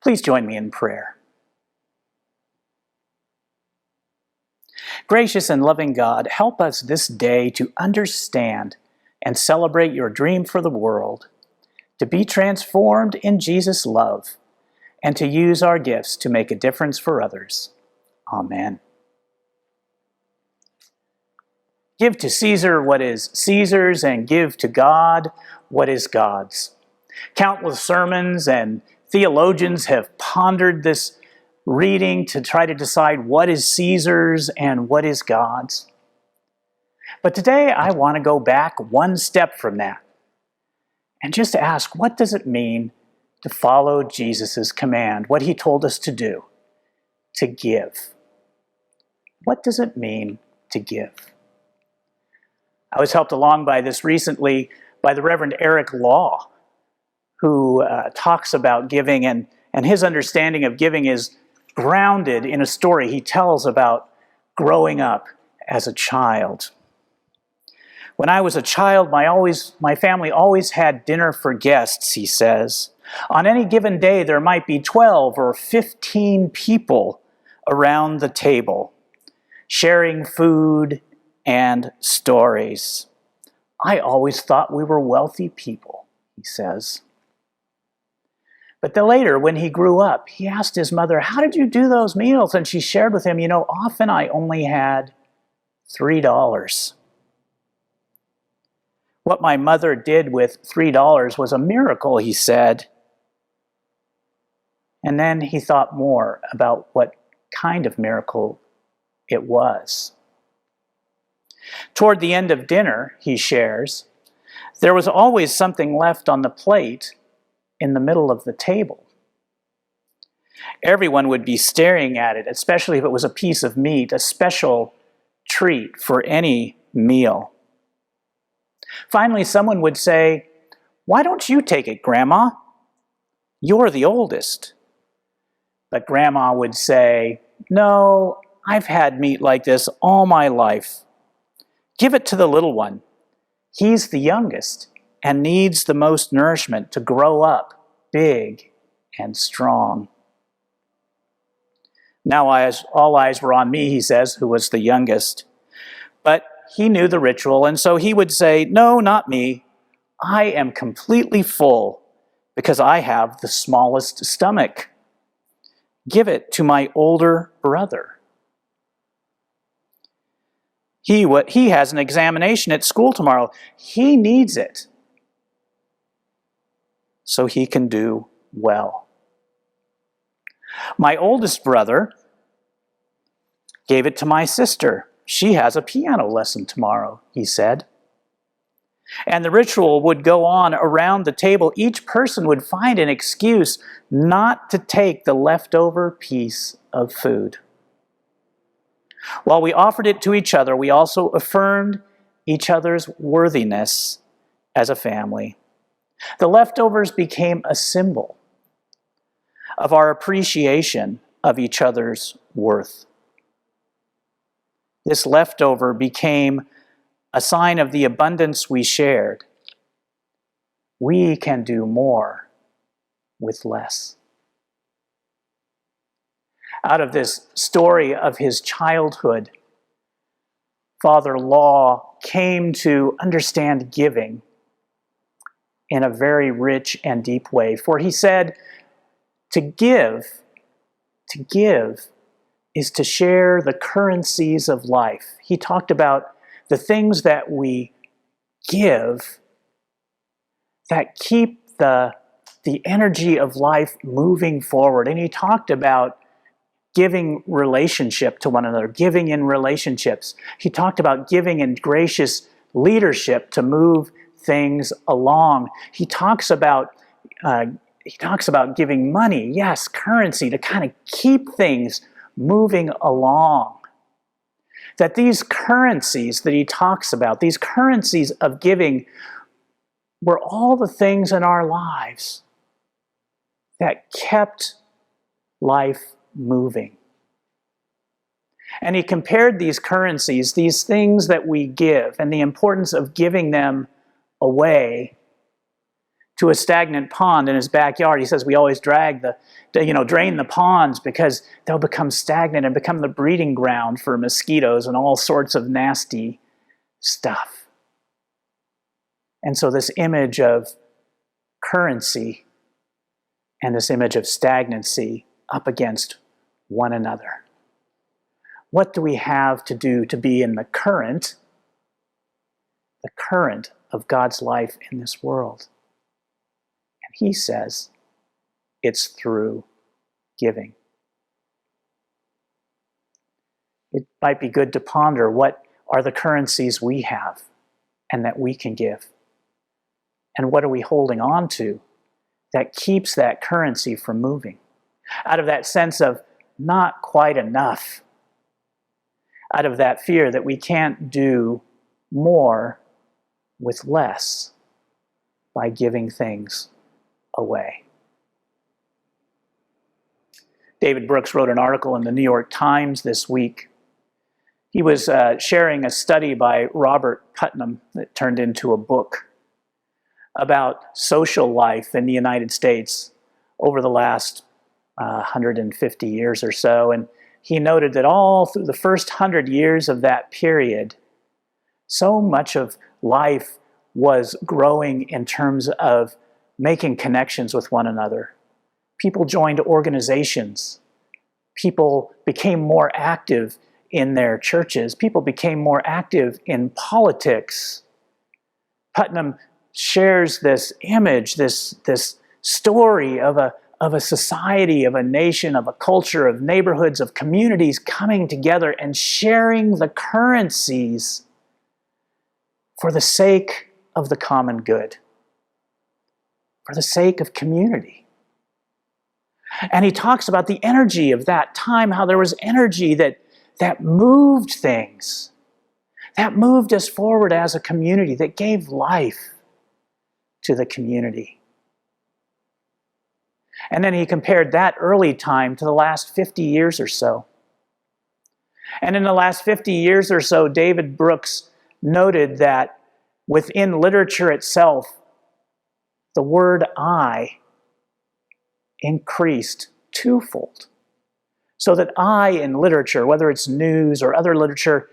Please join me in prayer. Gracious and loving God, help us this day to understand and celebrate your dream for the world, to be transformed in Jesus' love, and to use our gifts to make a difference for others. Amen. Give to Caesar what is Caesar's, and give to God what is God's. Countless sermons and theologians have pondered this reading to try to decide what is Caesar's and what is God's. But today I want to go back one step from that and just ask, what does it mean to follow Jesus' command, what he told us to do, to give? What does it mean to give? I was helped along by this recently by the Reverend Eric Law, who talks about giving, and his understanding of giving is grounded in a story he tells about growing up as a child. When I was a child, my family always had dinner for guests, he says. On any given day, there might be 12 or 15 people around the table, sharing food and stories. I always thought we were wealthy people, he says. But then later, when he grew up, he asked his mother, how did you do those meals? And she shared with him, often I only had $3. What my mother did with $3 was a miracle, he said. And then he thought more about what kind of miracle it was. Toward the end of dinner, he shares, there was always something left on the plate in the middle of the table. Everyone would be staring at it, especially if it was a piece of meat, a special treat for any meal. Finally, someone would say, why don't you take it, Grandma? You're the oldest. But Grandma would say, no, I've had meat like this all my life. Give it to the little one. He's the youngest and needs the most nourishment to grow up big and strong. Now all eyes were on me, he says, who was the youngest. But he knew the ritual, and so he would say, no, not me. I am completely full because I have the smallest stomach. Give it to my older brother. He has an examination at school tomorrow. He needs it so he can do well. My oldest brother gave it to my sister. She has a piano lesson tomorrow, he said. And the ritual would go on around the table. Each person would find an excuse not to take the leftover piece of food. While we offered it to each other, we also affirmed each other's worthiness as a family. The leftovers became a symbol of our appreciation of each other's worth. This leftover became a sign of the abundance we shared. We can do more with less. Out of this story of his childhood, Father Law came to understand giving in a very rich and deep way. For he said, to give is to share the currencies of life. He talked about the things that we give that keep the energy of life moving forward. And he talked about giving relationship to one another, giving in relationships. He talked about giving in gracious leadership to move things along. He talks about giving money, yes, currency, to kind of keep things moving along. That these currencies that he talks about, these currencies of giving, were all the things in our lives that kept life moving. And he compared these currencies, these things that we give, and the importance of giving them away to a stagnant pond in his backyard. He says we always drain the ponds because they'll become stagnant and become the breeding ground for mosquitoes and all sorts of nasty stuff. And so this image of currency and this image of stagnancy up against one another. What do we have to do to be in the current of God's life in this world? And he says it's through giving. It might be good to ponder what are the currencies we have and that we can give. And what are we holding on to that keeps that currency from moving? Out of that sense of not quite enough. Out of that fear that we can't do more with less by giving things away. David Brooks wrote an article in the New York Times this week. He was sharing a study by Robert Putnam that turned into a book about social life in the United States over the last 150 years or so. And he noted that all through the first 100 years of that period, so much of life was growing in terms of making connections with one another. People joined organizations. People became more active in their churches. People became more active in politics. Putnam shares this image, this story of a society, of a nation, of a culture, of neighborhoods, of communities coming together and sharing the currencies for the sake of the common good, for the sake of community. And he talks about the energy of that time, how there was energy that moved things, that moved us forward as a community, that gave life to the community. And then he compared that early time to the last 50 years or so. And in the last 50 years or so, David Brooks noted that within literature itself, the word I increased twofold. So that I in literature, whether it's news or other literature,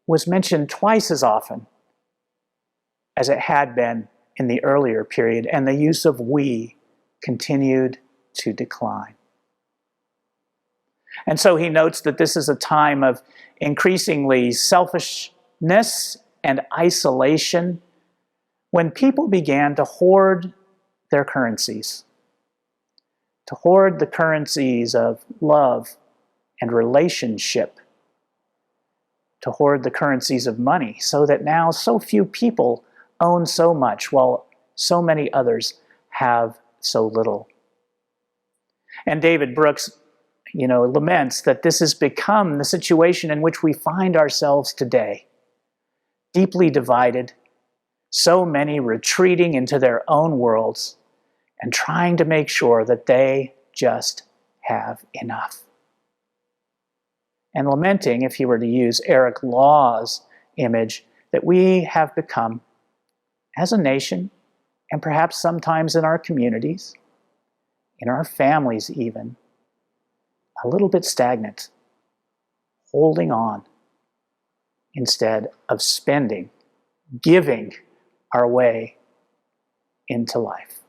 was mentioned twice as often as it had been in the earlier period, and the use of we continued to decline. And so he notes that this is a time of increasingly selfishness and isolation when people began to hoard their currencies, to hoard the currencies of love and relationship, to hoard the currencies of money, so that now so few people own so much while so many others have so little. And David Brooks, laments that this has become the situation in which we find ourselves today, deeply divided, so many retreating into their own worlds and trying to make sure that they just have enough. And lamenting, if he were to use Eric Law's image, that we have become, as a nation, and perhaps sometimes in our communities, in our families even, a little bit stagnant, holding on instead of spending, giving our way into life.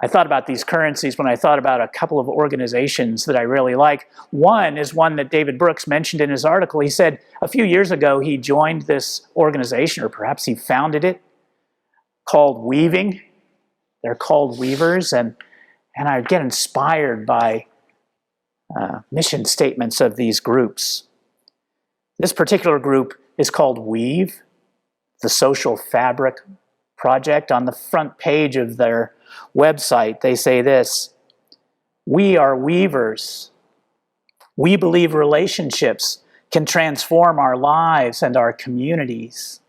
I thought about these currencies when I thought about a couple of organizations that I really like. One is one that David Brooks mentioned in his article. He said a few years ago he joined this organization, or perhaps he founded it, called Weaving. They're called Weavers, and I get inspired by mission statements of these groups. This particular group is called Weave, the Social Fabric Project. On the front page of their website, they say this: "We are weavers. We believe relationships can transform our lives and our communities,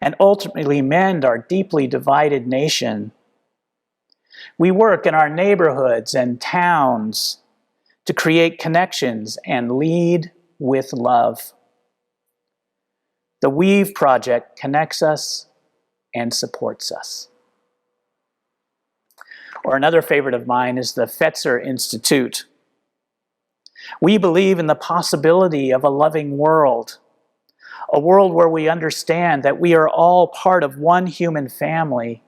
and ultimately mend our deeply divided nation. We work in our neighborhoods and towns to create connections and lead with love. The Weave Project connects us and supports us. Or another favorite of mine is the Fetzer Institute. We believe in the possibility of a loving world, a world where we understand that we are all part of one human family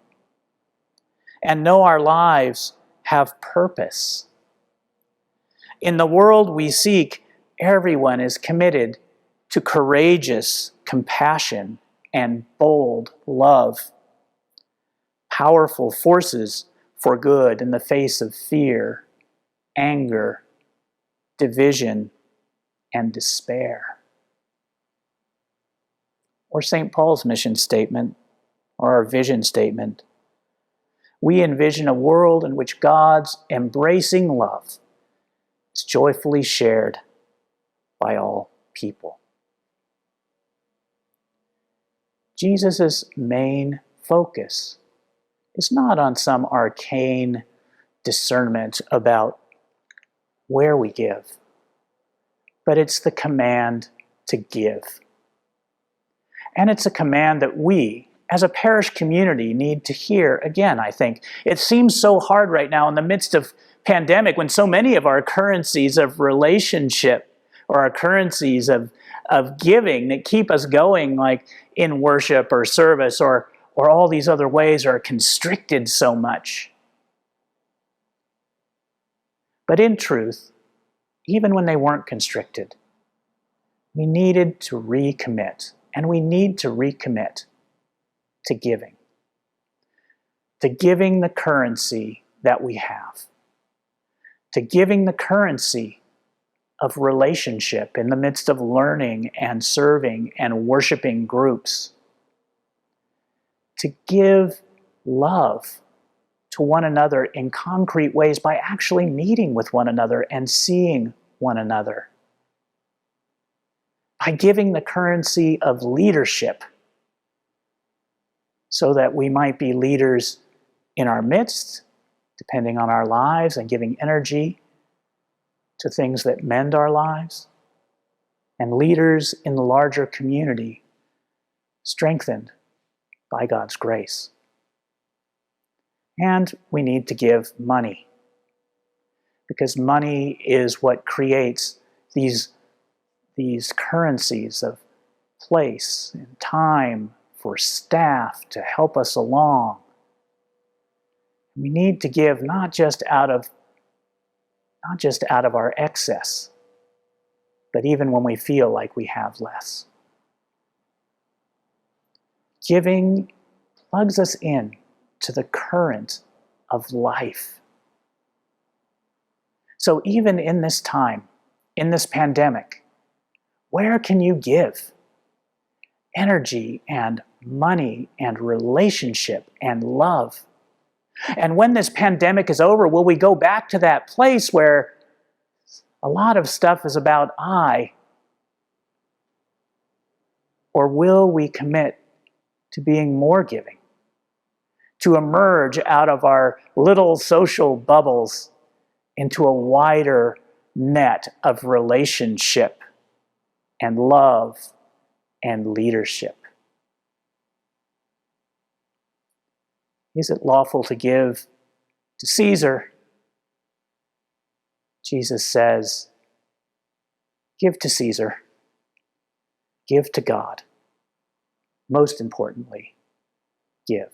and know our lives have purpose. In the world we seek, everyone is committed to courageous compassion and bold love, powerful forces for good in the face of fear, anger, division, and despair. Or St. Paul's mission statement, or our vision statement. We envision a world in which God's embracing love is joyfully shared by all people. Jesus' main focus is not on some arcane discernment about where we give, but it's the command to give. And it's a command that we, as a parish community, need to hear again, I think. It seems so hard right now in the midst of pandemic when so many of our currencies of relationship or our currencies of giving that keep us going, like in worship or service or all these other ways, are constricted so much. But in truth, even when they weren't constricted, we needed to recommit, and we need to recommit to giving the currency that we have, to giving the currency of relationship in the midst of learning and serving and worshiping groups, to give love to one another in concrete ways by actually meeting with one another and seeing one another, by giving the currency of leadership so that we might be leaders in our midst, depending on our lives, and giving energy to things that mend our lives, and leaders in the larger community, strengthened by God's grace. And we need to give money, because money is what creates these currencies of place and time for staff to help us along. We need to give not just out of our excess, but even when we feel like we have less. Giving plugs us in to the current of life. So even in this time, in this pandemic, where can you give energy and money and relationship and love? And when this pandemic is over, will we go back to that place where a lot of stuff is about I? Or will we commit to being more giving, to emerge out of our little social bubbles into a wider net of relationship and love and leadership? Is it lawful to give to Caesar? Jesus says, give to Caesar, give to God. Most importantly, give.